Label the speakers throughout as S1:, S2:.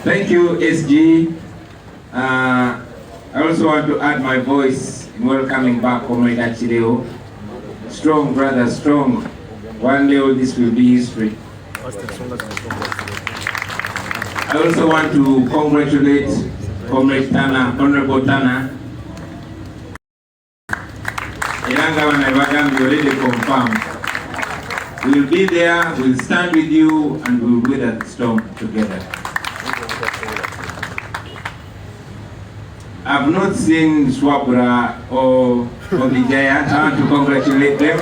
S1: Thank you, SG. I also want to add my voice in welcoming back Comrade Achileo. Strong, brother, strong. One day this will be history. I also want to congratulate Comrade Tana, Honorable Tana. You already confirmed. We'll be there, we'll stand with you, and we'll weather the storm together. I've not seen Swabra or Vijaya. I want to congratulate them.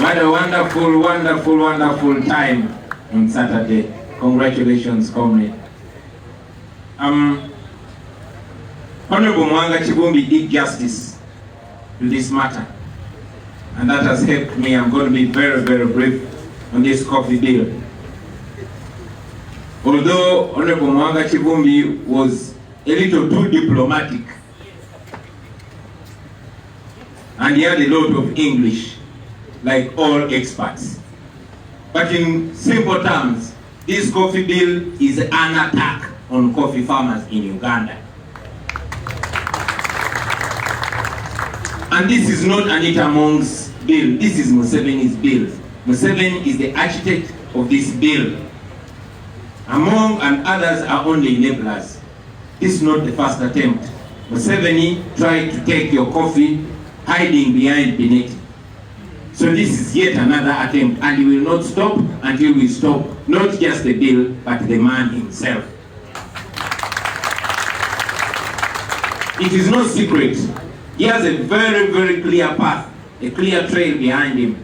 S1: What a wonderful, wonderful, wonderful time on Saturday. Congratulations, comrade. Honorable Mwanga Chibumbi did justice to this matter, and that has helped me. I'm going to be very, very brief on this coffee bill. Although Honorable Mwanga Chibumbi was a little too diplomatic, and he had a lot of English, like all experts. But in simple terms, this coffee bill is an attack on coffee farmers in Uganda. And this is not Anita Mong's bill, this is Museveni's bill. Museveni is the architect of this bill. Among and others are only enablers. This is not the first attempt. Museveni tried to take your coffee hiding behind Benetti. So this is yet another attempt, and he will not stop until we stop not just the bill, but the man himself. It is no secret. He has a very, very clear path, a clear trail behind him.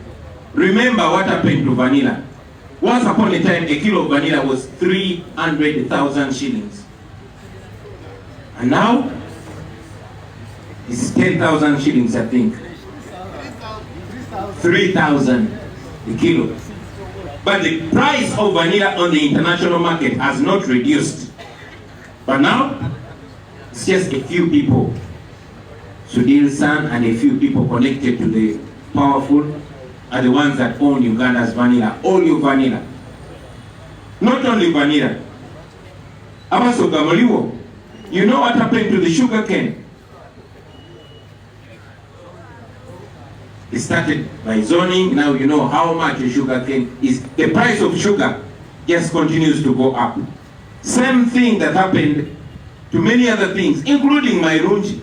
S1: Remember what happened to vanilla. Once upon a time, a kilo of vanilla was 300,000 shillings. And now, it's 10,000 shillings, I think. 3,000 a kilo. But the price of vanilla on the international market has not reduced. But now, it's just a few people. Sudhir's son and a few people connected to the powerful are the ones that own Uganda's vanilla, all your vanilla. Not only vanilla. Abaso Gamaliwo, you know what happened to the sugar cane? It started by zoning, now you know how much a sugar cane is. The price of sugar just continues to go up. Same thing that happened to many other things, including Mairunji.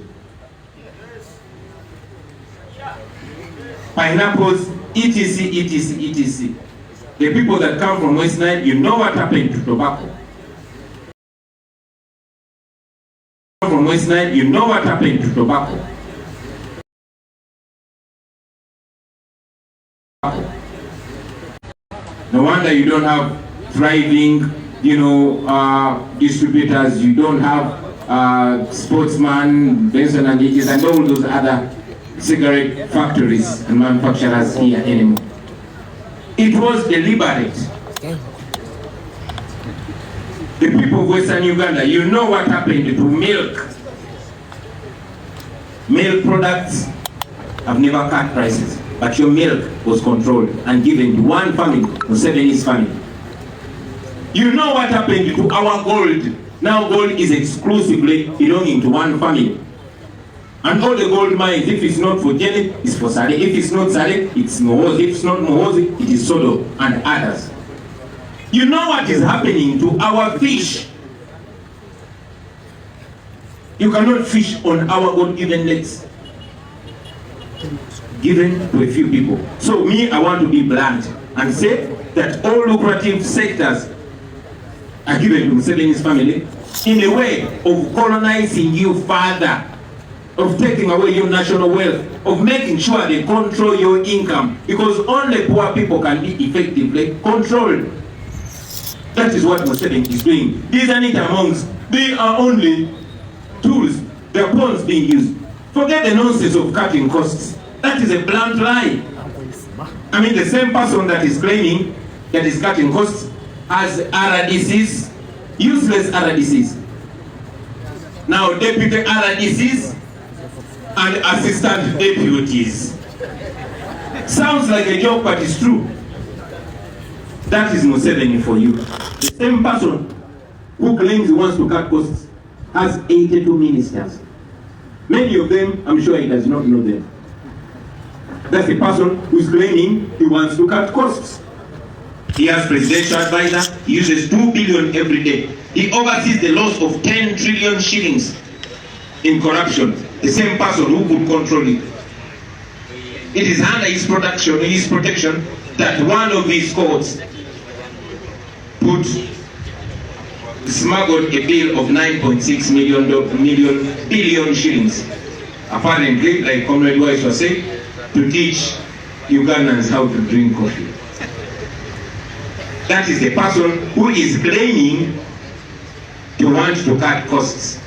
S1: Pineapples, etc, etc, etc. The people that come from West Nile, you know what happened to tobacco. From West Nile, you know what happened to tobacco. No wonder you don't have thriving, distributors. You don't have Sportsman, Benson and Hedges, and all those other cigarette factories and manufacturers here anymore. It was deliberate. The people of Western Uganda, you know what happened to milk. Milk products have never cut prices, but your milk was controlled and given to one family, Museveni's family. You know what happened to our gold. Now gold is exclusively belonging to one family. And all the gold mines, if it's not for Jenny, it's for Sale. If it's not Sale, it's Mohozi. If it's not Mohozi, it is Sodo and others. You know what is happening to our fish. You cannot fish on our God-given lakes, given to a few people. So me, I want to be blunt and say that all lucrative sectors are given to Museveni's family in a way of colonizing you further, of taking away your national wealth, of making sure they control your income, because only poor people can be effectively controlled. That is what Museveni is doing. These Anita Monks, they are only tools, they are pawns being used. Forget the nonsense of cutting costs. That is a blunt lie. I mean, the same person that is claiming that is cutting costs has RDCs, useless RDCs. Now deputy RDCs and assistant deputies. Sounds like a joke, but it's true. That is Museveni for you. The same person who claims he wants to cut costs has 82 ministers. Many of them, I'm sure he does not know them. That's the person who's claiming he wants to cut costs. He has presidential advisor, he uses 2 billion every day. He oversees the loss of 10 trillion shillings in corruption. The same person who could control it. It is under his protection that one of his courts smuggled a bill of 9.6 billion shillings. Apparently, like Comrade Wise was saying, to teach Ugandans how to drink coffee. That is the person who is claiming to want to cut costs.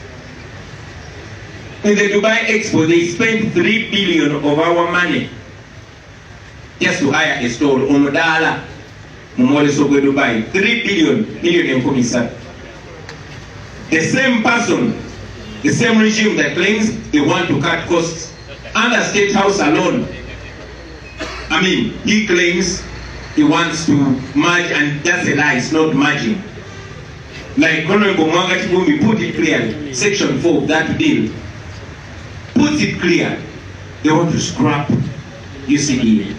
S1: In the Dubai Expo, they spent 3 billion of our money just to hire a stall. Omodala, Mumolesogo Dubai, 3 billion in Komisa. The same person, the same regime that claims they want to cut costs, under State House alone, I mean, he claims he wants to merge, and that's a lie, it's not merging. Like Honorable Mwangati Bobi put it clearly, Section 4 of that bill puts it clear. They want to scrap UCDA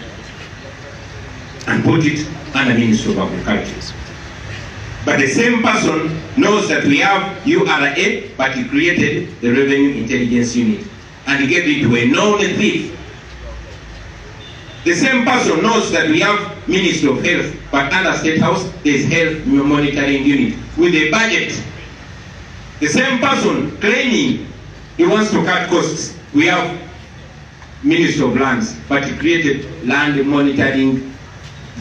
S1: and put it under Ministry of Agriculture. But the same person knows that we have URA, but he created the Revenue Intelligence Unit and he gave it to a known thief. The same person knows that we have Ministry of Health, but under State House there is Health Monitoring Unit with a budget. The same person claiming he wants to cut costs. We have Ministry of Lands, but he created Land Monitoring,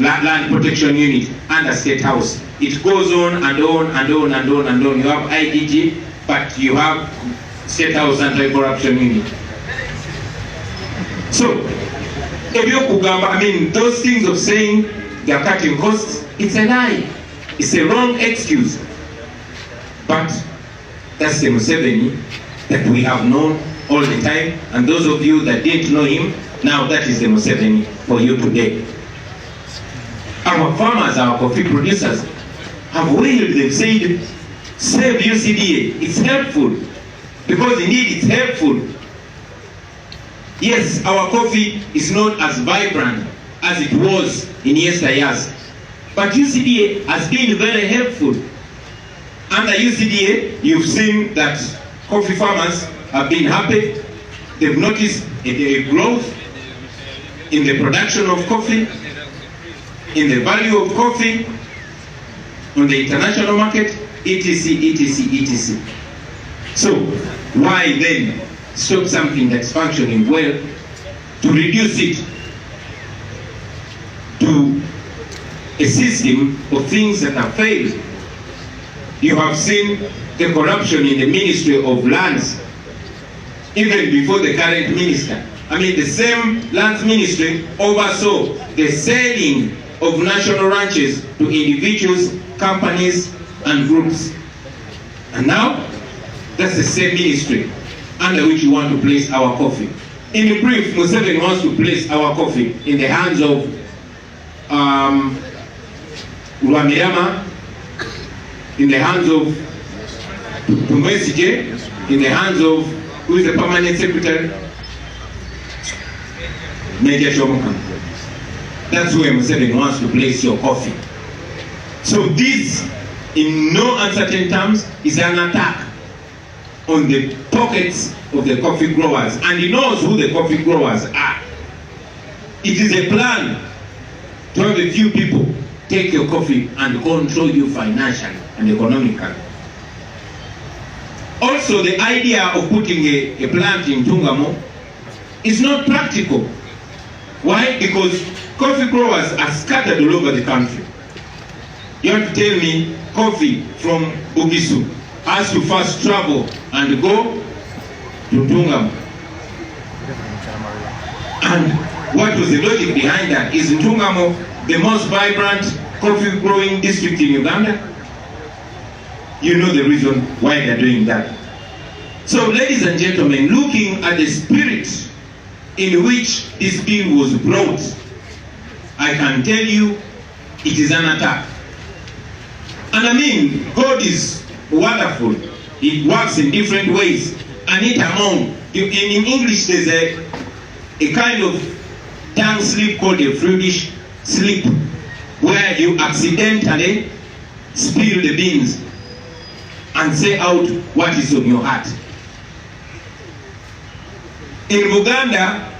S1: Land Protection Unit under State House. It goes on and on and on and on and on. You have IDG, but you have State House Anti-Corruption Unit. So, I mean, those things of saying they are cutting costs, it's a lie. It's a wrong excuse. But that's the Museveni that we have known all the time. And those of you that didn't know him, now that is the Museveni for you today. Our farmers, our coffee producers, have wailed, they've said, save UCDA, it's helpful. Because indeed it's helpful. Yes, our coffee is not as vibrant as it was in yesteryears. But UCDA has been very helpful. Under UCDA, you've seen that coffee farmers have been happy. They've noticed a growth in the production of coffee, in the value of coffee, on the international market, etc., etc., etc. So, why then stop something that's functioning well to reduce it to a system of things that have failed? You have seen the corruption in the Ministry of Lands, even before the current minister. I mean, the same Lands Ministry oversaw the selling of national ranches to individuals, companies, and groups. And now, that's the same ministry under which you want to place our coffee. In brief, Museveni wants to place our coffee in the hands of Rwamirama, in the hands of Tumwesije, in the hands of, who is the permanent secretary? Major Shomuka. That's where Museveni wants to place your coffee. So this, in no uncertain terms, is an attack on the pockets of the coffee growers, and he knows who the coffee growers are. It is a plan to have a few people take your coffee and control you financially and economically. Also, the idea of putting a plant in Tungamo is not practical. Why? Because coffee growers are scattered all over the country. You have to tell me coffee from Bugisu has to first travel and go to Tungamo. And what was the logic behind that? Is Tungamo the most vibrant coffee growing district in Uganda? You know the reason why they're doing that. So, ladies and gentlemen, looking at the spirit in which this bill was brought, I can tell you it is an attack. And I mean, God is wonderful. It works in different ways. And it among, in English there's a kind of tongue slip called a Freudish slip, where you accidentally spill the beans and say out what is on your heart. In Uganda,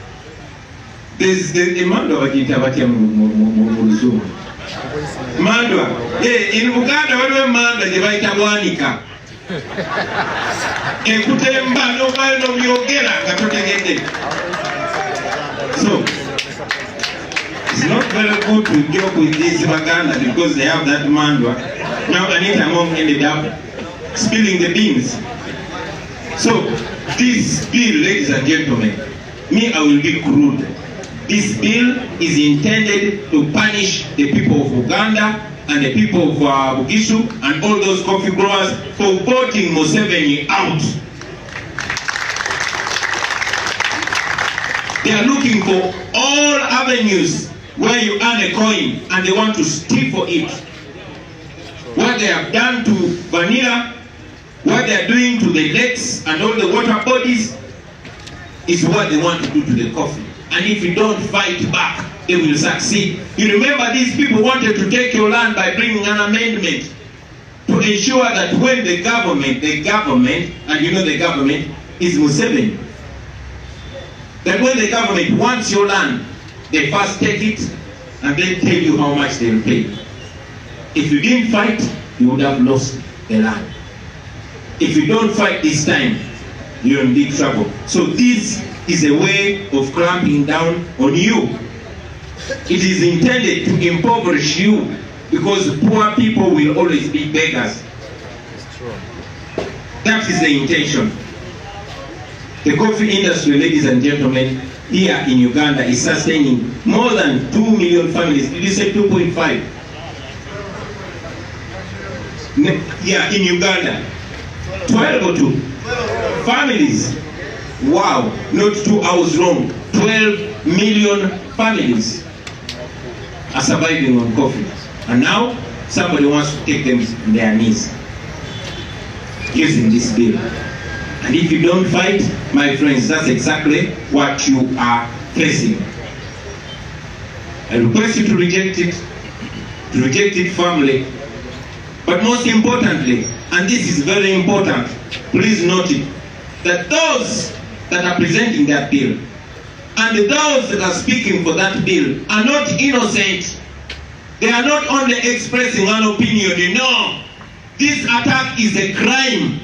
S1: there's the Mandwa bakitabatia mu Mandwa. In Uganda waliwo Mandwa gye bayita bwanika. Ekutemba n'obali n'obyogera nga totegedde. So, it's not very good to joke with this Baganda because they have that Mandwa. Now Anita Mom ended up spilling the beans. So, this bill, ladies and gentlemen, I will be crude. This bill is intended to punish the people of Uganda and the people of Bugishu and all those coffee growers for voting Museveni out. They are looking for all avenues where you earn a coin and they want to steal for it. What they have done to Vanilla, what they are doing to the lakes and all the water bodies is what they want to do to the coffee. And if you don't fight back, they will succeed. You remember these people wanted to take your land by bringing an amendment to ensure that when the government, and you know the government is Museveni, that when the government wants your land, they first take it and then tell you how much they will pay. If you didn't fight, you would have lost the land. If you don't fight this time, you're in big trouble. So this is a way of clamping down on you. It is intended to impoverish you because poor people will always be beggars. That is the intention. The coffee industry, ladies and gentlemen, here in Uganda is sustaining more than 2 million families. Did you say 2.5? Yeah, in Uganda. 12 or 2? Families. Wow, not 2 hours wrong. 12 million families are surviving on coffee. And now, somebody wants to take them on their knees using this bill. And if you don't fight, my friends, that's exactly what you are facing. I request you to reject it firmly. But most importantly, and this is very important, please note it, that those that are presenting that bill and those that are speaking for that bill are not innocent. They are not only expressing an opinion. No, this attack is a crime.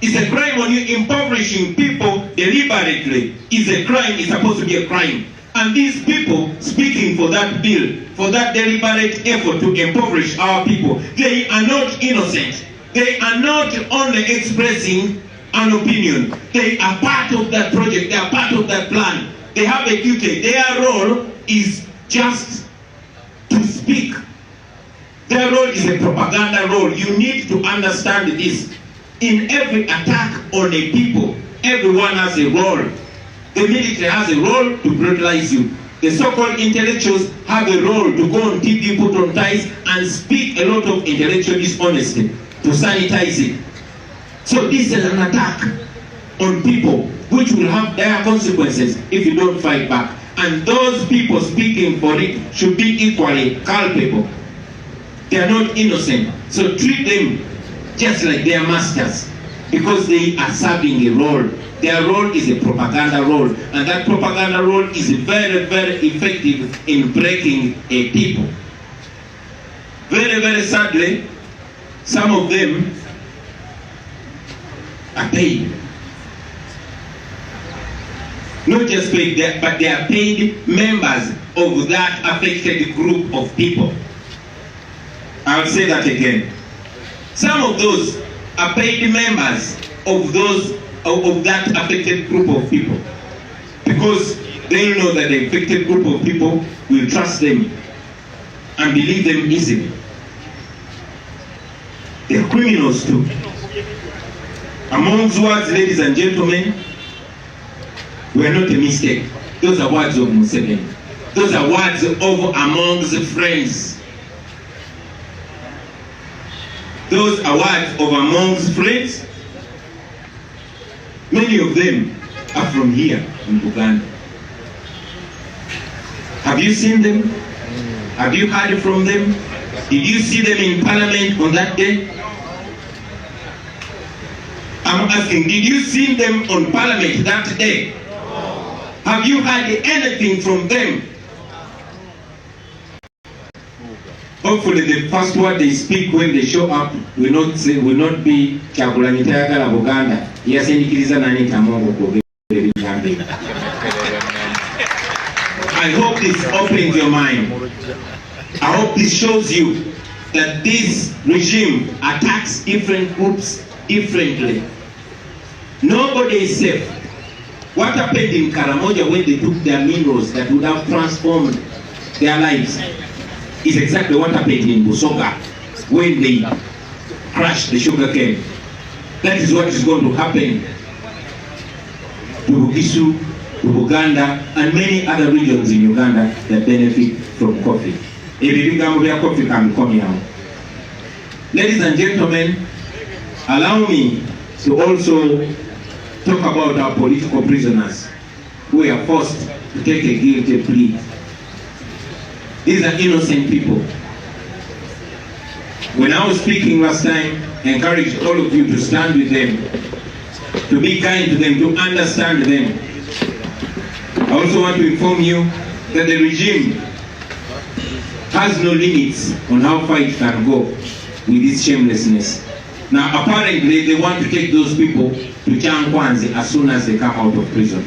S1: It's a crime on you. Impoverishing people deliberately is a crime. It's supposed to be a crime. And these people speaking for that bill, for that deliberate effort to impoverish our people, they are not innocent. They are not only expressing an opinion. They are part of that project. They are part of that plan. They have a duty. Their role is just to speak. Their role is a propaganda role. You need to understand this. In every attack on a people, everyone has a role. The military has a role to brutalize you. The so-called intellectuals have a role to go on TV, put on ties, and speak a lot of intellectual dishonesty to sanitize it. So this is an attack on people which will have dire consequences if you don't fight back. And those people speaking for it should be equally culpable. They are not innocent. So treat them just like their masters, because they are serving a role. Their role is a propaganda role, and that propaganda role is very, very effective in breaking a people. Very, very sadly, some of them are paid. Not just paid, but they are paid members of that affected group of people. I'll say that again. Some of those are paid members of that affected group of people, because they know that the affected group of people will trust them and believe them easily. They are criminals too. Amongst words, ladies and gentlemen, were not a mistake. Those are words of Museveni. Those are words of amongst friends. those awards of amongst friends, many of them are from here in Uganda. Have you seen them? Have you heard from them? Did you see them in Parliament on that day? I'm asking, did you see them on Parliament that day? Have you heard anything from them? Hopefully the first word they speak when they show up will not be Kyagulanyi tayagala Buganda. Yasindikiriza nani tamongo kwogera ebigambo. I hope this opens your mind. I hope this shows you that this regime attacks different groups differently. Nobody is safe. What happened in Karamoja when they took their minerals that would have transformed their lives is exactly what happened in Busoga when they crushed the sugar cane. That is what is going to happen to Bugisu, to Buganda, and many other regions in Uganda that benefit from coffee. Coffee can come here. Ladies and gentlemen, allow me to also talk about our political prisoners who were forced to take a guilty plea. These are innocent people. When I was speaking last time, I encouraged all of you to stand with them, to be kind to them, to understand them. I also want to inform you that the regime has no limits on how far it can go with this shamelessness. Now, apparently, they want to take those people to Chankwanzi as soon as they come out of prison.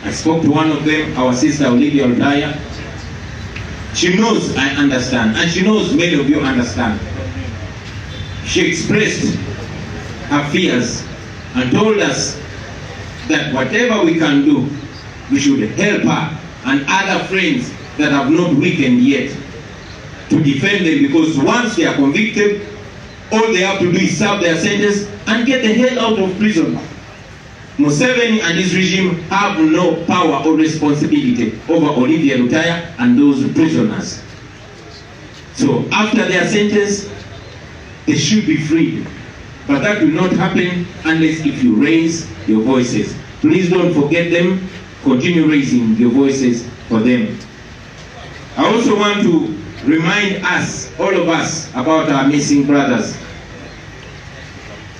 S1: I spoke to one of them, our sister Olivia Odaya. She knows I understand, and she knows many of you understand. She expressed her fears and told us that whatever we can do, we should help her and other friends that have not weakened yet to defend them, because once they are convicted, all they have to do is serve their sentence and get the hell out of prison. Museveni and his regime have no power or responsibility over Olivia Lutaya and those prisoners. So after their sentence, they should be freed. But that will not happen unless if you raise your voices. Please don't forget them. Continue raising your voices for them. I also want to remind us, all of us, about our missing brothers.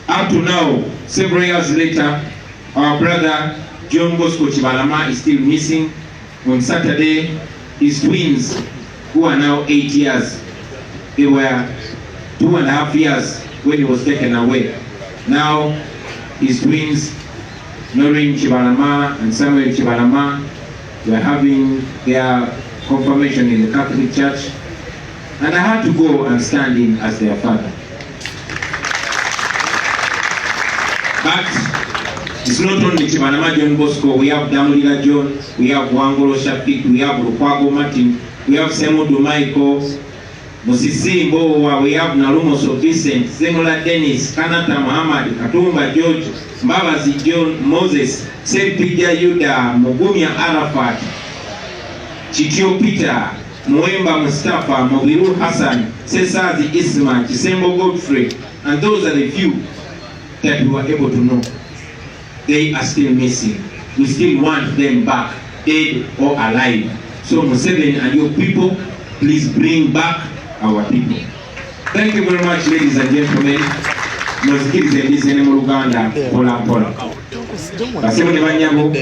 S1: Up to now, several years later, our brother John Bosco Chibalama is still missing. On Saturday, his twins, who are now 8 years, they were 2.5 years when he was taken away. Now, his twins, Noreen Chibalama and Samuel Chibalama, were having their confirmation in the Catholic Church, and I had to go and stand in as their father. But it's not only Chibalama John Bosco. We have Damulila John, we have Wangolo Shafik, we have Lukwago Martin, we have Semodu Michael, Musisi Mbowa, we have Nalumoso Vincent, Zemola Dennis, Kanata Muhammad, Katumba George, Mbabazi John, Moses, Sepidya Yuda, Mugumya Arafat, Chitio Peter, Mwemba Mustafa, Mobiru Hassan, Sesazi Isma, Chisembo Godfrey, and those are the few that we were able to know. They are still missing. We still want them back, dead or alive. So Museveni and your people, please bring back our people. Thank you very much, ladies and gentlemen. Muzikirize ndizene mu Luganda pola pola. Basemu ne banyabo.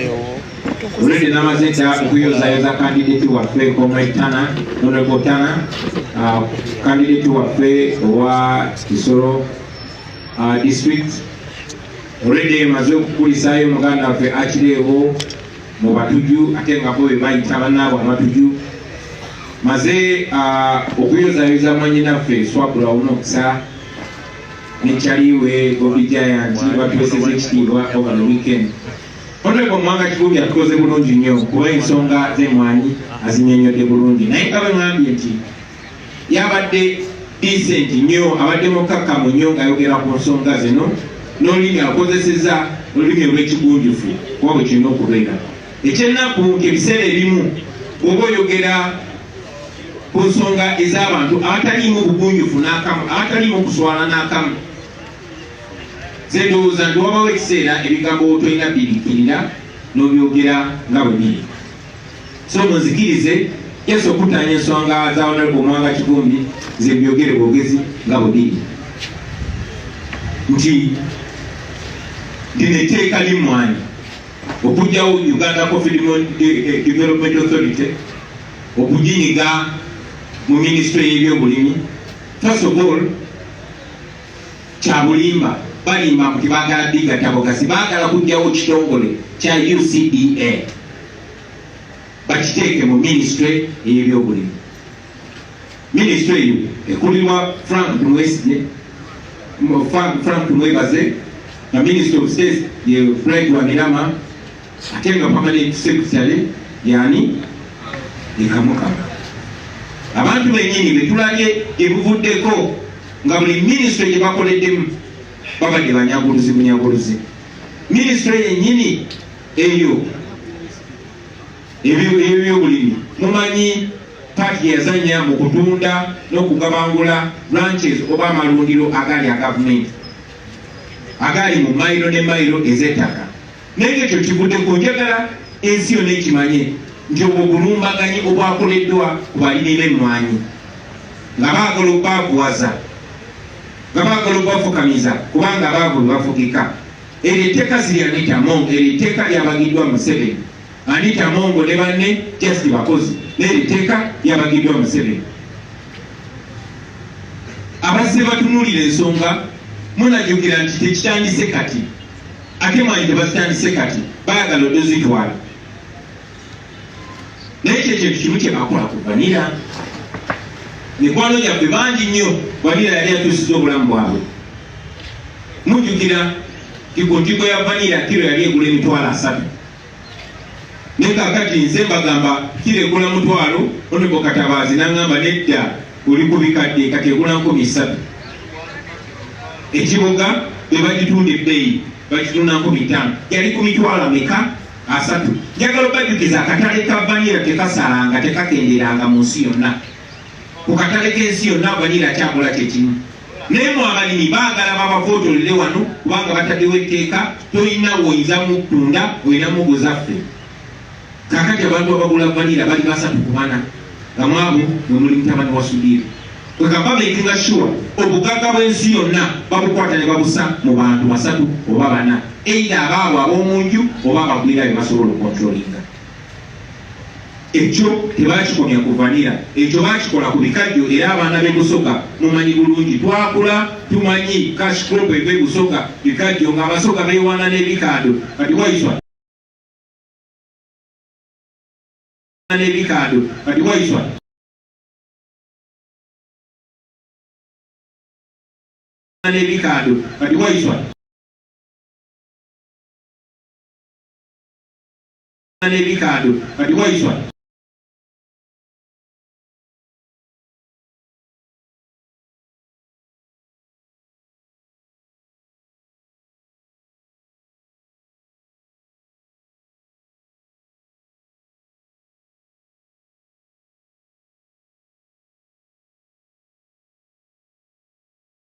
S1: Ulede namazeta okuyozayoza candidate waffe Komaitana, Honorable Tana, candidate waffe wa Kisoro district. Already maze okukulisayo muganda waffe akireewo mu batuju ate nga bo bayita bannaabwe amatuju. Maze okuyozayoza mwanyinaffe Swabula Onokusa nekyaliwe Bobi Giant batuweseza ekitiibwa over the weekend. Honorable Mwanga Kibubi atukoze bulungi nnyo kuba ensonga z'emmwanyi azinnyonnyodde bulungi, naye nga bwe ngambye nti yabadde decent nnyo, abadde mukkakkamu nnyo ng'ayogera ku nsonga zino, n'olulimi akozeseza olulimi olw'ekigunjufu kuba bwe kirina okubeera. Ekyennaku nk'ebiseera ebimu bw'oba oyogera ku nsonga ez'abantu abataliimu bugunjufu n'akamu, abataliimu kuswala n'akamu. Nze ndowooza nti wabawo ekiseera ebigambo tolina bibikirira n'obyogera nga bwe biri. So munzikirize Yesu okutaanya ensonga za Honorable Mwanga Kigumbi nze byogere bwogezi nga bwe biri. Nti lino etteeka limwanyi okujjawo Uganda Coffee Development Authority okuginyiga mu minisitule y'ebyobulimi. First of all, kya bulimba, balimba nti baagala bigatabo-gasi, baagala kujjawo kitongole kya UCDA bakiteeke mu minisitule y'ebyobulimi. Minisitule eyo ekulirwa Frank Tumwebaze, na Minister of State ye Fred Wamirama, ate nga permanent secretary yani Ikamuka. Abantu bennyini betulabye ebuvuddeko nga buli minisitule gye bakoleddemu babadde bunyaguluzi. Minisitule yennyini eyo ebyobulimi mumanyi paati yazanya mu kutunda n'okugabangula branches oba amalundiro agali agavumenti agali mu mayiro ne mayiro ez'ettaka. Naye ekyo kivuddeko, njagala ensi yonna ekimanye nti obwo bulumbaganyi obwakoleddwa ku balimi b'emmwanyi nga baagala okbavuwaza, nga baagala okbafukamiza kubanga abaavu bafugika. Eryo etteeka ziri Anita Mongo, eryo etteeka lyabagiddwa Museveni. Anita Mongo ne banne just bakozi, n'eryo etteeka lyabagiddwa Museveni. Abazze batunuulira ensonga munajjukira nti tekitandise kati, ate mwanyi tebazitandise kati, baagala odozitwala. Naye kyekyo kimu kye bakola ku vanira. Mikwano gyaffe bangi nnyo vanira yali atuusiza obulamu bwabwe. Mujjukira ku ntigo ya vanira kiro yali egula $3,000. Naye kaakati nze mbagamba kiro egula $1,000, Honorable Katabazi n'aŋŋamba nedda oli ku bikadde kati egula $3,000. Ekiboga bwe bagitunda ebbeeyi bagitunda $5,000, yali ku $3,000. Njagala obajjukiza akatale ka vanira tekasalanga, tekakenderanga mu nsi yonna. Ku katale k'ensi yonna vanira kyagula kyekimu. Naye mu abalimi baagala babafootolere wano kubanga bataddewo etteeka tolina woyinza mu ttunda, olina muguzaffe. Kaakati abantu abagula vanira bali 3 nga mwabo mwe muli mutabani wa Sudiiri. Kwegamba makinga sure obugagga bw'ensi yonna babukwata ne babusa mu bantu 3 oba 4, either abaabo ab'omunju oba abagwira be basobola okontrolinga. Ekyo tebakikomya ku vanira, ekyo bakikola ku bikajjo. Era abaana b'e Busoga mumanyi bulungi, twakula tumanyi cash crop eve Busoga bikajjo nga Abasoga beewaana n'ebikaado kati waiswa n'ebikaado kati waiswa n'ebikaado kati waiswa n'ebikaado kati waiswa